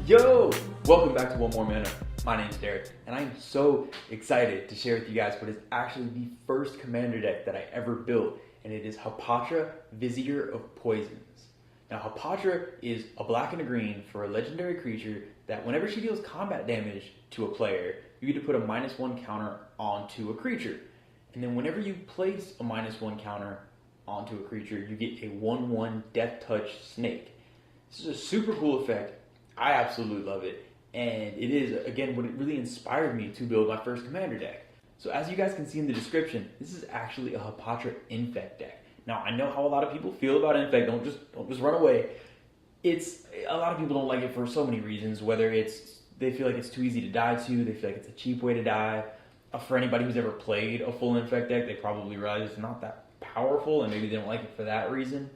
Yo! Welcome back to One More Mana. My name's Derek, and I'm so excited to share with you guys what is actually the first commander deck that I ever built, and it is Hapatra, Vizier of Poisons. Now, Hapatra is a black and a green for a legendary creature that whenever she deals combat damage to a player, you get to put a -1 counter onto a creature. And then whenever you place a -1 counter onto a creature, you get a 1/1 Death Touch Snake. This is a super cool effect. I absolutely love it, and it is, again, what it really inspired me to build my first commander deck. So as you guys can see in the description, this is actually a Hapatra Infect deck. Now, I know how a lot of people feel about Infect. Don't just run away. It's a lot of people don't like it for so many reasons, whether it's they feel like it's too easy to die to, they feel like it's a cheap way to die. For anybody who's ever played a full Infect deck, they probably realize it's not that powerful, and maybe they don't like it for that reason.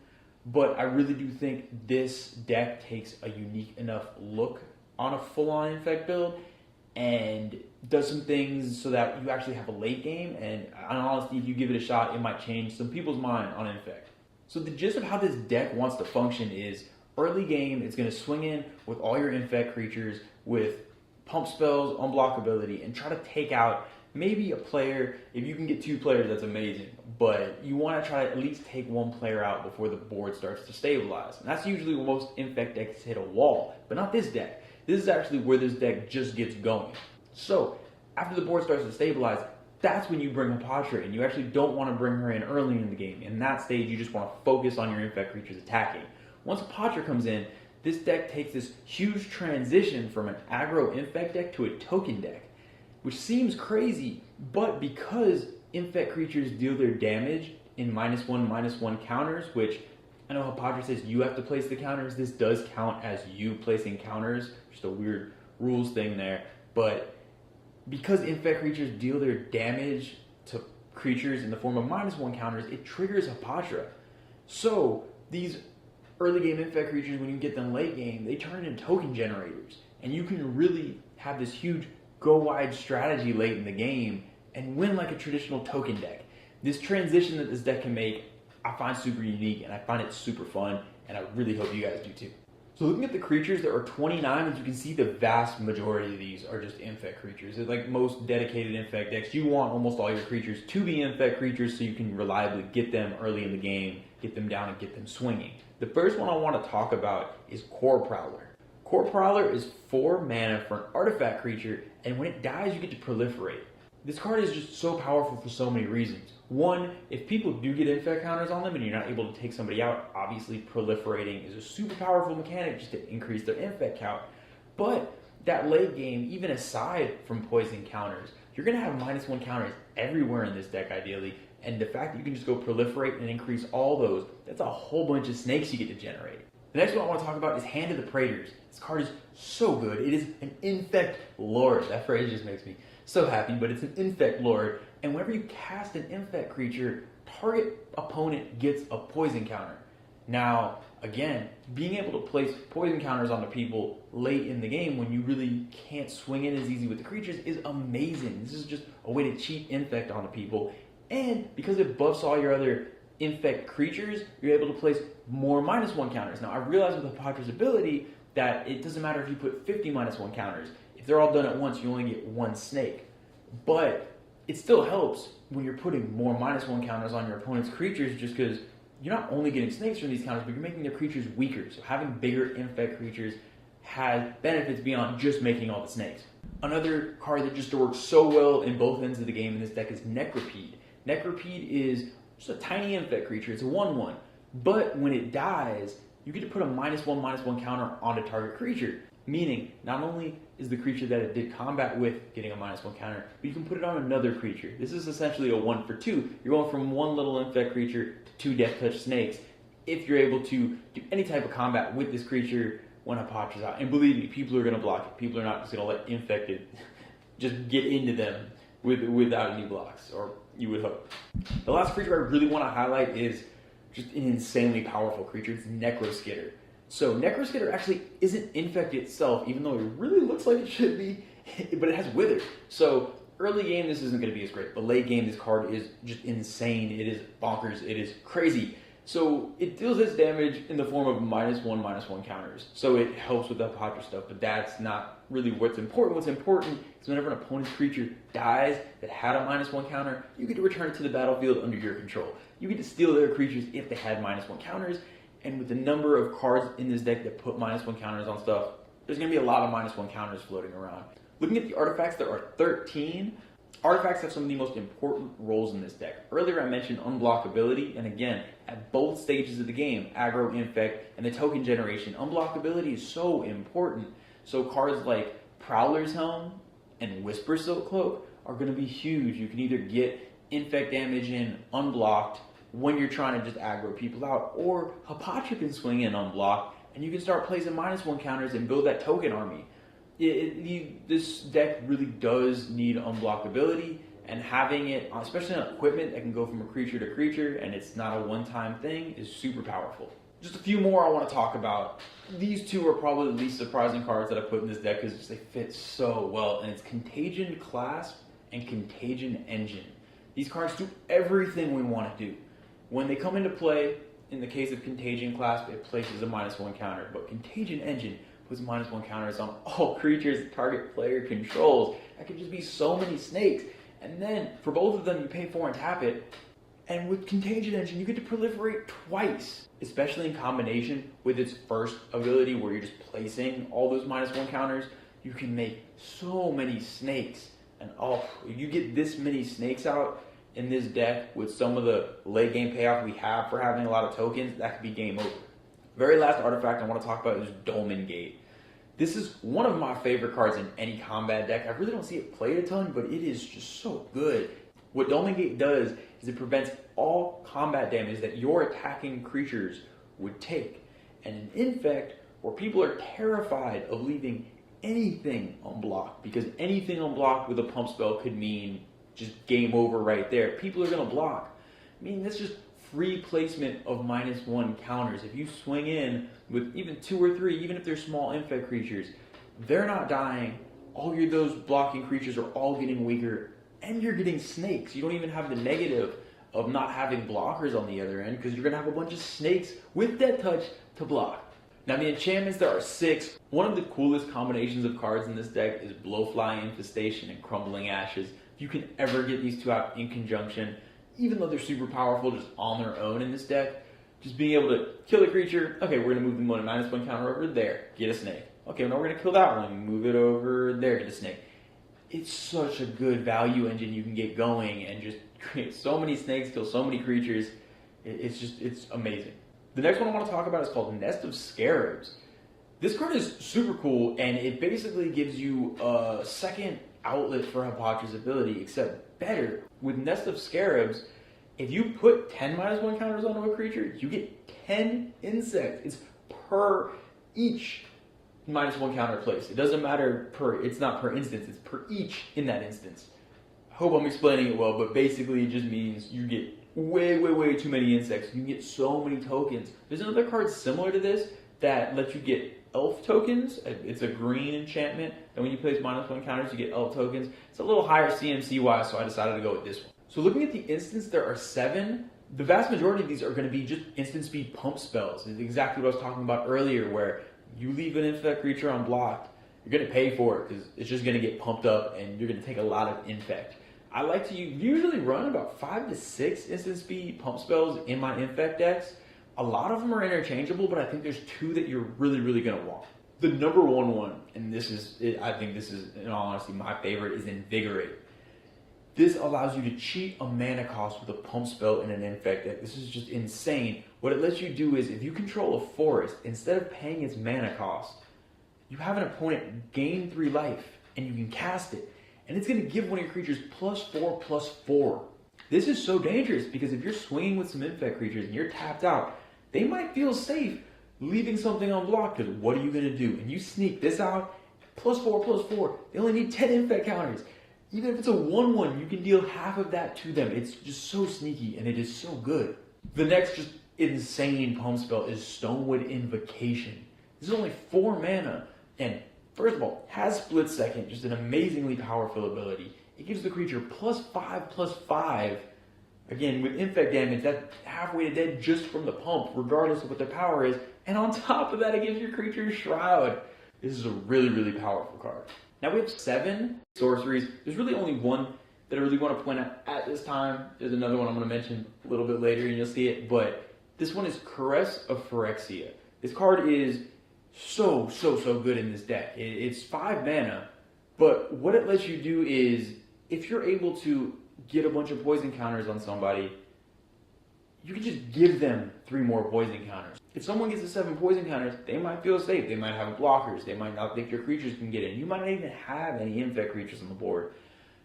But I really do think this deck takes a unique enough look on a full-on Infect build and does some things so that you actually have a late game, and in honesty, if you give it a shot, it might change some people's mind on Infect. So the gist of how this deck wants to function is early game, it's going to swing in with all your Infect creatures with pump spells, unblockability, and try to take out maybe a player. If you can get 2 players, that's amazing. But you want to try to at least take 1 player out before the board starts to stabilize. And that's usually when most Infect decks hit a wall, but not this deck. This is actually where this deck just gets going. So after the board starts to stabilize, that's when you bring Hapatra in. You actually don't want to bring her in early in the game. In that stage, you just want to focus on your Infect creatures attacking. Once Hapatra comes in, this deck takes this huge transition from an aggro Infect deck to a token deck, which seems crazy, but because Infect creatures deal their damage in -1/-1 counters, which I know Hapatra says you have to place the counters. This does count as you placing counters. Just a weird rules thing there. But because Infect creatures deal their damage to creatures in the form of -1 counters, it triggers Hapatra. So these early game Infect creatures, when you get them late game, they turn into token generators. And you can really have this huge go wide strategy late in the game and win like a traditional token deck. This transition that this deck can make, I find super unique, and I find it super fun, and I really hope you guys do too. So looking at the creatures, there are 29, as you can see, the vast majority of these are just Infect creatures. It's like most dedicated Infect decks, you want almost all your creatures to be Infect creatures so you can reliably get them early in the game, get them down, and get them swinging. The first one I want to talk about is Core Prowler. Core Prowler is 4 mana for an artifact creature, and when it dies, you get to proliferate. This card is just so powerful for so many reasons. One, if people do get Infect counters on them and you're not able to take somebody out, obviously proliferating is a super powerful mechanic just to increase their Infect count. But that late game, even aside from poison counters, you're going to have -1 counters everywhere in this deck ideally, and the fact that you can just go proliferate and increase all those, that's a whole bunch of snakes you get to generate. The next one I want to talk about is Hand of the Praetors. This card is so good. It is an Infect Lord. That phrase just makes me so happy, but it's an Infect Lord. And whenever you cast an Infect creature, target opponent gets a poison counter. Now, again, being able to place poison counters onto people late in the game when you really can't swing in as easy with the creatures is amazing. This is just a way to cheat Infect onto people. And because it buffs all your other Infect creatures, you're able to place more -1 counters. Now, I realize with Hapatra's ability that it doesn't matter if you put 50 -1 counters. If they're all done at once, you only get 1 snake. But it still helps when you're putting more -1 counters on your opponent's creatures, just because you're not only getting snakes from these counters, but you're making their creatures weaker. So having bigger Infect creatures has benefits beyond just making all the snakes. Another card that just works so well in both ends of the game in this deck is Necropede. Necropede is just a tiny Infect creature. It's a 1/1. But when it dies, you get to put a -1/-1 counter on a target creature. Meaning, not only is the creature that it did combat with getting a -1 counter, but you can put it on another creature. This is essentially a 1-for-2. You're going from 1 little Infect creature to 2 Death Touch snakes if you're able to do any type of combat with this creature when Hapatra's out. And believe me, people are going to block it. People are not just going to let Infected just get into them without any blocks, or you would hope. The last creature I really want to highlight is just an insanely powerful creature. It's Necroskitter. So Necroskitter actually isn't Infect itself, even though it really looks like it should be, but it has Wither. So early game, this isn't going to be as great, but late game, this card is just insane. It is bonkers. It is crazy. So it deals its damage in the form of -1/-1 counters. So it helps with the Hapatra stuff, but that's not really what's important. What's important is whenever an opponent's creature dies that had a -1 counter, you get to return it to the battlefield under your control. You get to steal their creatures if they had -1 counters, and with the number of cards in this deck that put -1 counters on stuff, there's going to be a lot of -1 counters floating around. Looking at the artifacts, there are 13. Artifacts have some of the most important roles in this deck. Earlier I mentioned unblockability, and again, at both stages of the game, aggro, infect, and the token generation, unblockability is so important. So cards like Prowler's Helm and Whisper Silk Cloak are going to be huge. You can either get infect damage in unblocked when you're trying to just aggro people out, or Hapatra can swing in unblocked, and you can start placing -1 counters and build that token army. This deck really does need unblockability, and having it, especially on equipment that can go from a creature to creature and it's not a one-time thing, is super powerful. Just a few more I want to talk about. These two are probably the least surprising cards that I put in this deck because they fit so well, and it's Contagion Clasp and Contagion Engine. These cards do everything we want to do. When they come into play, in the case of Contagion Clasp, it places a -1 counter, but Contagion Engine puts -1 counters on all creatures the target player controls. That could just be so many snakes. And then, for both of them, you pay 4 and tap it. And with Contagion Engine, you get to proliferate twice, especially in combination with its first ability where you're just placing all those -1 counters. You can make so many snakes. And if you get this many snakes out in this deck with some of the late game payoff we have for having a lot of tokens, that could be game over. Very last artifact I want to talk about is Dolmen Gate. This is one of my favorite cards in any combat deck. I really don't see it played a ton, but it is just so good. What Dolmen Gate does is it prevents all combat damage that your attacking creatures would take. And an infect where people are terrified of leaving anything unblocked, because anything unblocked with a pump spell could mean just game over right there. People are going to block. I mean, that's just free placement of -1 counters. If you swing in with even 2 or 3, even if they're small infect creatures, they're not dying. All those blocking creatures are all getting weaker, and you're getting snakes. You don't even have the negative of not having blockers on the other end, because you're going to have a bunch of snakes with Death Touch to block. Now the enchantments, there are 6. One of the coolest combinations of cards in this deck is Blowfly Infestation and Crumbling Ashes. If you can ever get these two out in conjunction, even though they're super powerful just on their own in this deck, just being able to kill a creature, okay, we're going to move them on a -1 counter over there, get a snake. Okay, now we're going to kill that one, move it over there, get a snake. It's such a good value engine you can get going and just create so many snakes, kill so many creatures. It's amazing. The next one I want to talk about is called Nest of Scarabs. This card is super cool, and it basically gives you a second outlet for Hapatra's ability, except better. With Nest of Scarabs, if you put 10 -1 counters onto a creature, you get 10 insects. It's per each -1 counter place. It doesn't matter it's not per instance, it's per each in that instance. I hope I'm explaining it well, but basically it just means you get way too many insects. You can get so many tokens. There's another card similar to this that lets you get elf tokens. It's a green enchantment, and when you place -1 counters, you get elf tokens. It's a little higher CMC wise, so I decided to go with this one. So looking at the instance, there are 7. The vast majority of these are going to be just instant speed pump spells. It's exactly what I was talking about earlier, where you leave an infect creature unblocked, you're going to pay for it because it's just going to get pumped up and you're going to take a lot of infect. I like to usually run about 5 to 6 instant speed pump spells in my infect decks. A lot of them are interchangeable, but I think there's 2 that you're really going to want. The number one, and I think this is, in all honesty, my favorite, is Invigorate. This allows you to cheat a mana cost with a pump spell in an infect deck. This is just insane. What it lets you do is, if you control a forest, instead of paying its mana cost, you have an opponent gain 3 life, and you can cast it. And it's going to give one of your creatures +4/+4. This is so dangerous, because if you're swinging with some infect creatures and you're tapped out, they might feel safe leaving something unblocked, because what are you going to do? And you sneak this out, +4/+4. They only need 10 infect counters. Even if it's a 1/1, you can deal half of that to them. It's just so sneaky, and it is so good. The next just insane pump spell is Stonewood Invocation. This is only 4 mana, and first of all, has Split Second, just an amazingly powerful ability. It gives the creature +5/+5 Again, with infect damage, that's halfway to dead just from the pump, regardless of what their power is. And on top of that, it gives your creature Shroud. This is a really, really powerful card. Now we have 7 sorceries. There's really only one that I really want to point out at this time. There's another one I'm going to mention a little bit later and you'll see it. But this one is Caress of Phyrexia. This card is so good in this deck. It's 5 mana, but what it lets you do is, if you're able to get a bunch of poison counters on somebody, you can just give them 3 more poison counters. If someone gets the 7 poison counters, they might feel safe. They might have blockers. They might not think your creatures can get in. You might not even have any infect creatures on the board.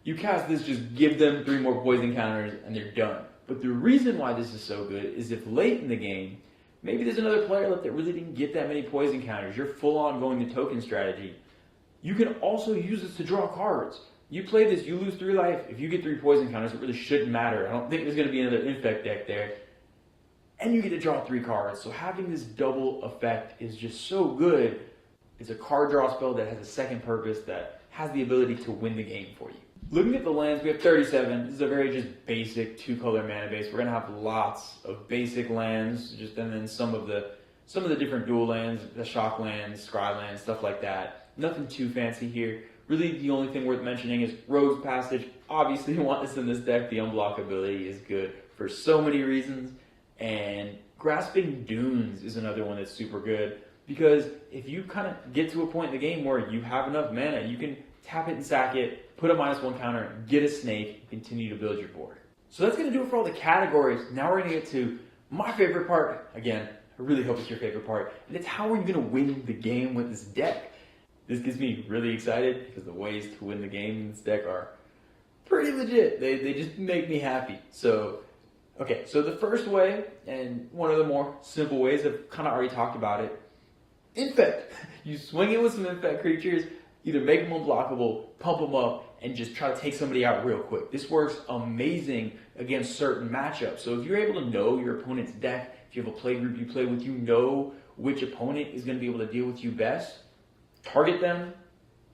You cast this, just give them 3 more poison counters, and they're done. But the reason why this is so good is if late in the game, maybe there's another player left that really didn't get that many poison counters, you're full on going the token strategy, you can also use this to draw cards. You play this, you lose 3 life. If you get 3 poison counters, it really shouldn't matter. I don't think there's going to be another infect deck there. And you get to draw 3 cards. So having this double effect is just so good. It's a card draw spell that has a second purpose that has the ability to win the game for you. Looking at the lands, we have 37. This is a very just basic 2-color mana base. We're going to have lots of basic lands, and then some of the different dual lands, the shock lands, scry lands, stuff like that. Nothing too fancy here. Really, the only thing worth mentioning is Rogue's Passage. Obviously, you want this in this deck. The unblock ability is good for so many reasons. And Grasping Dunes is another one that's super good, because if you kind of get to a point in the game where you have enough mana, you can tap it and sack it, put a -1 counter, get a snake, and continue to build your board. So that's going to do it for all the categories. Now we're going to get to my favorite part. Again, I really hope it's your favorite part. And it's how are you going to win the game with this deck? This gets me really excited because the ways to win the game in this deck are pretty legit. They just make me happy. So, okay, so the first way, and one of the more simple ways, I've kind of already talked about it, infect. You swing in with some infect creatures, either make them unblockable, pump them up, and just try to take somebody out real quick. This works amazing against certain matchups. So if you're able to know your opponent's deck, if you have a play group you play with, you know which opponent is going to be able to deal with you best, target them,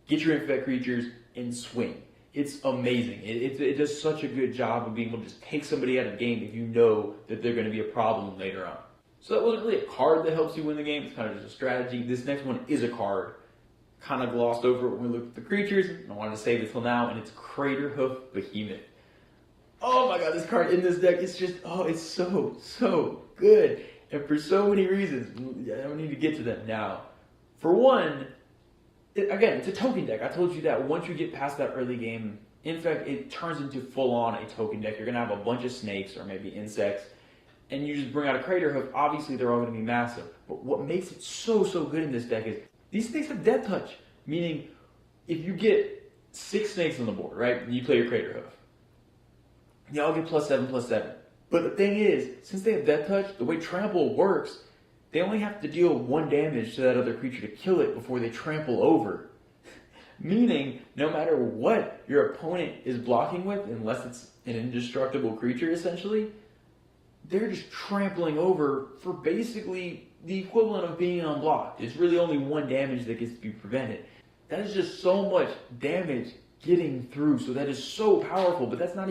get your infect creatures, and swing. It's amazing. It does such a good job of being able to just take somebody out of the game if you know that they're going to be a problem later on. So that wasn't really a card that helps you win the game. It's kind of just a strategy. This next one is a card. Kind of glossed over when we looked at the creatures. I wanted to save it till now, and it's Craterhoof Behemoth. Oh my god, this card in this deck is just, it's so good. And for so many reasons. I don't need to get to them now. For one, again, it's a token deck. I told you that once you get past that early game, in fact, it turns into full-on a token deck. You're going to have a bunch of snakes or maybe insects, and you just bring out a Craterhoof. Obviously, they're all going to be massive. But what makes it so good in this deck is these snakes have Death Touch, meaning if you get 6 snakes on the board, right, and you play your Craterhoof, they all get +7/+7. But the thing is, since they have Death Touch, the way Trample works, they only have to deal 1 damage to that other creature to kill it before they trample over. Meaning, no matter what your opponent is blocking with, unless it's an indestructible creature essentially, they're just trampling over for basically the equivalent of being unblocked. It's really only 1 damage that gets to be prevented. That is just so much damage getting through, so that is so powerful, but that's not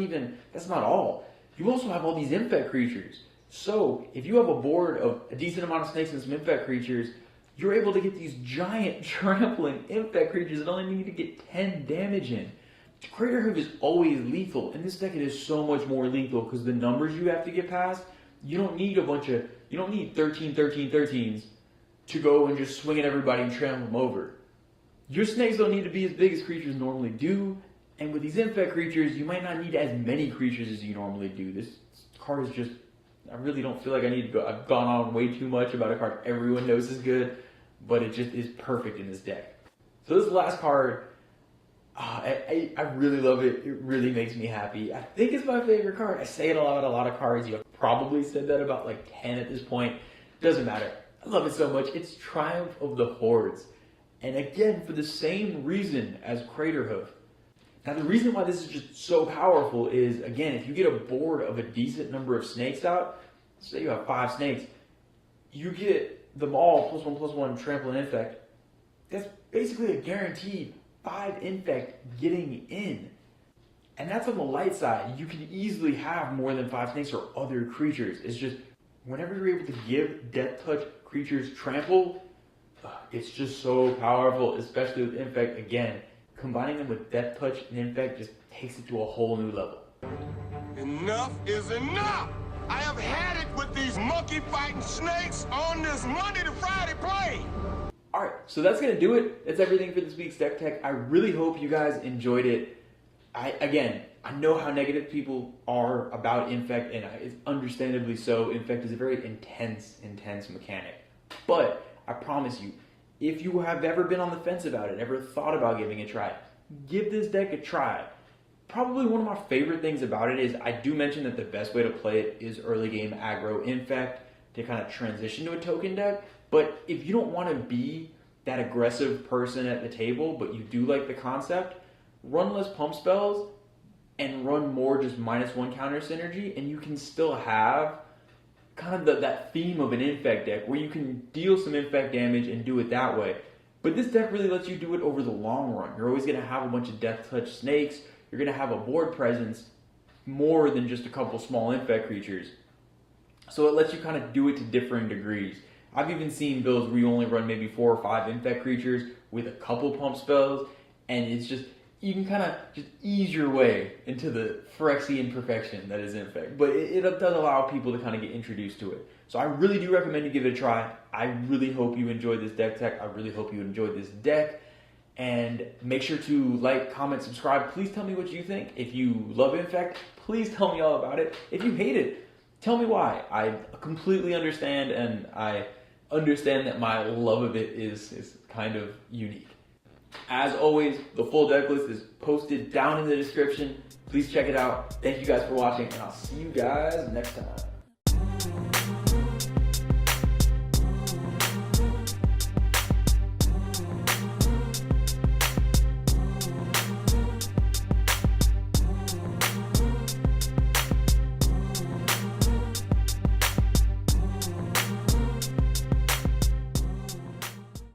all. You also have all these infect creatures. So, if you have a board of a decent amount of snakes and some infect creatures, you're able to get these giant trampling infect creatures that only need to get 10 damage in. Craterhoof is always lethal. In this deck, it is so much more lethal because the numbers you have to get past, you don't need 13s to go and just swing at everybody and trample them over. Your snakes don't need to be as big as creatures normally do, and with these infect creatures, you might not need as many creatures as you normally do. This card is just, I really don't feel like I need to go. I've gone on way too much about a card everyone knows is good, but it just is perfect in this deck. So this last card, I really love it. It really makes me happy. I think it's my favorite card. I say it a lot of cards. You've probably said that about like 10 at this point. Doesn't matter. I love it so much. It's Triumph of the Hordes. And again, for the same reason as Craterhoof. Now, the reason why this is just so powerful is, again, if you get a board of a decent number of snakes out, say you have 5 snakes, you get them all +1/+1 trample and infect. That's basically a guaranteed 5 infect getting in. And that's on the light side. You can easily have more than 5 snakes or other creatures. It's just, whenever you're able to give Death Touch creatures trample, it's just so powerful, especially with Infect. Again, combining them with Death Touch and Infect just takes it to a whole new level. Enough is enough! I have had it with these monkey fighting snakes on this Monday to Friday play! Alright, so that's going to do it. That's everything for this week's Deck Tech. I really hope you guys enjoyed it. I know how negative people are about Infect, and it's understandably so. Infect is a very intense mechanic. But I promise you, if you have ever been on the fence about it, ever thought about giving it a try, give this deck a try. Probably one of my favorite things about it is I do mention that the best way to play it is early game aggro Infect to kind of transition to a token deck. But if you don't want to be that aggressive person at the table, but you do like the concept, run less pump spells and run more just -1 counter synergy, and you can still have kind of that theme of an Infect deck where you can deal some Infect damage and do it that way. But this deck really lets you do it over the long run. You're always going to have a bunch of Death Touch snakes. You're going to have a board presence more than just a couple small Infect creatures. So it lets you kind of do it to differing degrees. I've even seen builds where you only run maybe 4 or 5 Infect creatures with a couple pump spells, and it's just, you can kind of just ease your way into the Phyrexian perfection that is Infect. But it does allow people to kind of get introduced to it. So I really do recommend you give it a try. I really hope you enjoyed this deck tech. I really hope you enjoyed this deck. And make sure to like, comment, subscribe. Please tell me what you think. If you love Infect, please tell me all about it. If you hate it, tell me why. I completely understand, and I understand that my love of it is kind of unique. As always, the full deck list is posted down in the description. Please check it out. Thank you guys for watching, and I'll see you guys next time.